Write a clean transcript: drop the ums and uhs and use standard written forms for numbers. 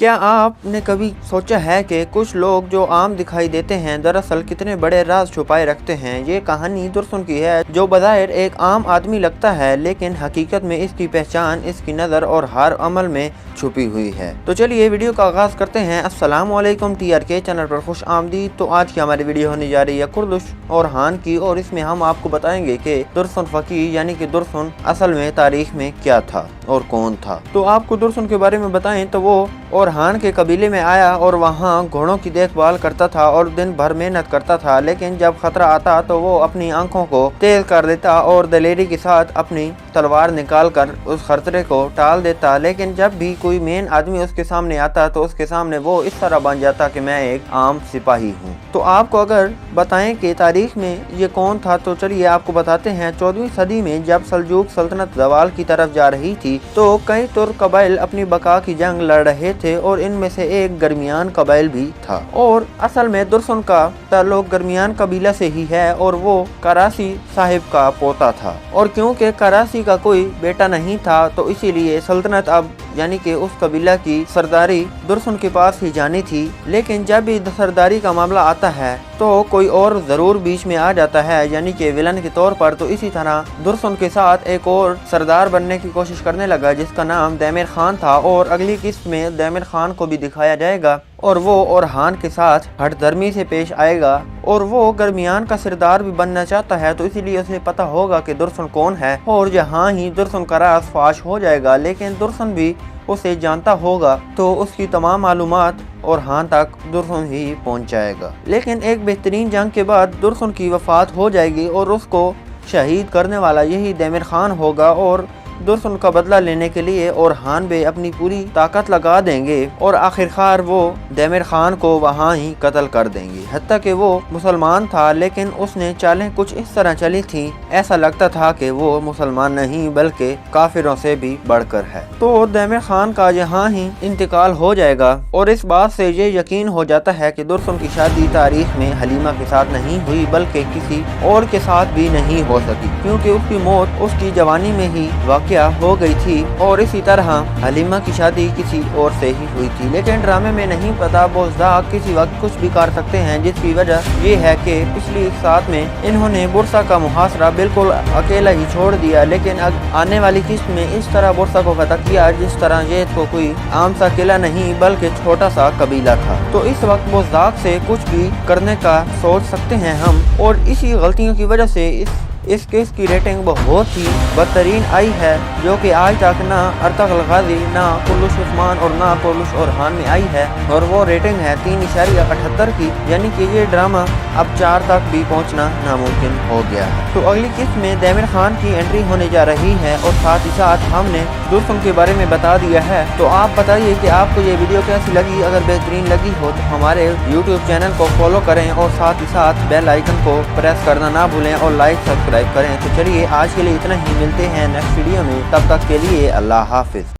क्या आपने कभी सोचा है कि कुछ लोग जो आम दिखाई देते हैं दरअसल कितने बड़े राज छुपाए रखते हैं। ये कहानी दुर्सुन की है, जो बज़ाहिर एक आम आदमी लगता है लेकिन हकीकत में इसकी पहचान इसकी नज़र और हर अमल में छुपी हुई है। तो चलिए वीडियो का आगाज़ करते हैं। अस्सलाम वालेकुम, TRK चैनल पर खुश आमदीद। तो आज की हमारी वीडियो होने जा रही है कुर्दुश और हान की, और इसमें हम आपको बताएंगे कि दुर्सुन फ़कीह यानी कि दुर्सुन असल में तारीख में क्या था और कौन था। तो आपको दुर्सुन के बारे में बताएं तो वो और हान के कबीले में आया और वहाँ घोड़ों की देखभाल करता था और दिन भर मेहनत करता था, लेकिन जब खतरा आता तो वो अपनी आंखों को तेज कर देता और दलेरी के साथ अपनी तलवार निकालकर उस खतरे को टाल देता। लेकिन जब भी कोई मेन आदमी उसके सामने आता तो उसके सामने वो इस तरह बन जाता कि मैं एक आम सिपाही हूँ। तो आपको अगर बताएं कि तारीख में ये कौन था तो चलिए आपको बताते हैं। 14वीं सदी में जब सल्जूक सल्तनत ज़वाल की तरफ जा रही थी तो कई तुर्क कबाइल अपनी बका की जंग लड़ रहे थे और इनमें से एक गरमियान कबाइल भी था। और असल में दुर्सुन का ताल्लुक गरमियान कबीला से ही है और वो करासी साहिब का पोता था। और क्योंकि करासी का कोई बेटा नहीं था तो इसीलिए सल्तनत अब यानी कि उस कबीला की सरदारी दुर्सुन के पास ही जानी थी। लेकिन जब भी सरदारी का मामला आता है तो कोई और जरूर बीच में आ जाता है यानी कि विलन के तौर पर। तो इसी तरह दुर्सुन के साथ एक और सरदार बनने की कोशिश करने लगा जिसका नाम दैमिर खान था, और अगली किस्त में दैमिर खान को भी दिखाया जाएगा और वो और हान के साथ हठधर्मी से पेश आएगा और वो गरमियान का सरदार भी बनना चाहता है। तो इसीलिए उसे पता होगा कि दुर्सुन कौन है और जहाँ ही दुर्सुन का राज फाश हो जाएगा। लेकिन दुर्सुन भी उसे जानता होगा तो उसकी तमाम मालूमात और हान तक दुर्सुन ही पहुंच जाएगा। लेकिन एक बेहतरीन जंग के बाद दुर्सुन की वफात हो जाएगी और उसको शहीद करने वाला यही दैमिर खान होगा, और दुर्सुन का बदला लेने के लिए और हान बे अपनी पूरी ताकत लगा देंगे और आखिरकार वो दैमिर खान को वहाँ ही कत्ल कर देंगे। हत्ता कि वो मुसलमान था लेकिन उसने चालें कुछ इस तरह चली थी, ऐसा लगता था कि वो मुसलमान नहीं बल्कि काफिरों से भी बढ़कर है। तो दैमिर खान का यहाँ ही इंतकाल हो जाएगा और इस बात से ये यकीन हो जाता है कि दुर्सुन की शादी तारीख में हलीमा के साथ नहीं हुई बल्कि किसी और के साथ भी नहीं हो सकी, क्योंकि उसकी मौत उसकी जवानी में ही हो गई थी और इसी तरह हलीमा की शादी किसी और से ही हुई थी। लेकिन ड्रामे में नहीं पता बुज़दाक किसी वक्त कुछ भी कर सकते हैं, जिसकी वजह ये है कि पिछली साथ में इन्होंने बुरसा का मुहासरा बिल्कुल अकेला ही छोड़ दिया। लेकिन आने वाली किस्त में इस तरह बुरसा को फतह किया जिस तरह ये तो कोई आम सा किला नहीं बल्कि छोटा सा कबीला था। तो इस वक्त बुज़दाक से कुछ भी करने का सोच सकते हैं हम, और इसी गलतियों की वजह से इस केस की रेटिंग बहुत ही बदतरीन आई है, जो कि आज तक ना अर्तगल गाजी, ना कुल्लुश उस्मान और ना कुल्लुश और हान में आई है, और वो रेटिंग है 3.78 की। यानी कि ये ड्रामा अब 4 तक भी पहुंचना नामुमकिन हो गया है। तो अगली किस्त में दैमिर खान की एंट्री होने जा रही है और साथ ही साथ हमने दुर्सुन के बारे में बता दिया है। तो आप बताइए कि आपको ये वीडियो कैसी लगी। अगर बेहतरीन लगी हो तो हमारे YouTube चैनल को फॉलो करें और साथ ही साथ बेल आइकन को प्रेस करना ना भूलें और लाइक सब्सक्राइब करें। तो चलिए आज के लिए इतना ही, मिलते हैं नेक्स्ट वीडियो में, तब तक के लिए अल्लाह हाफिज।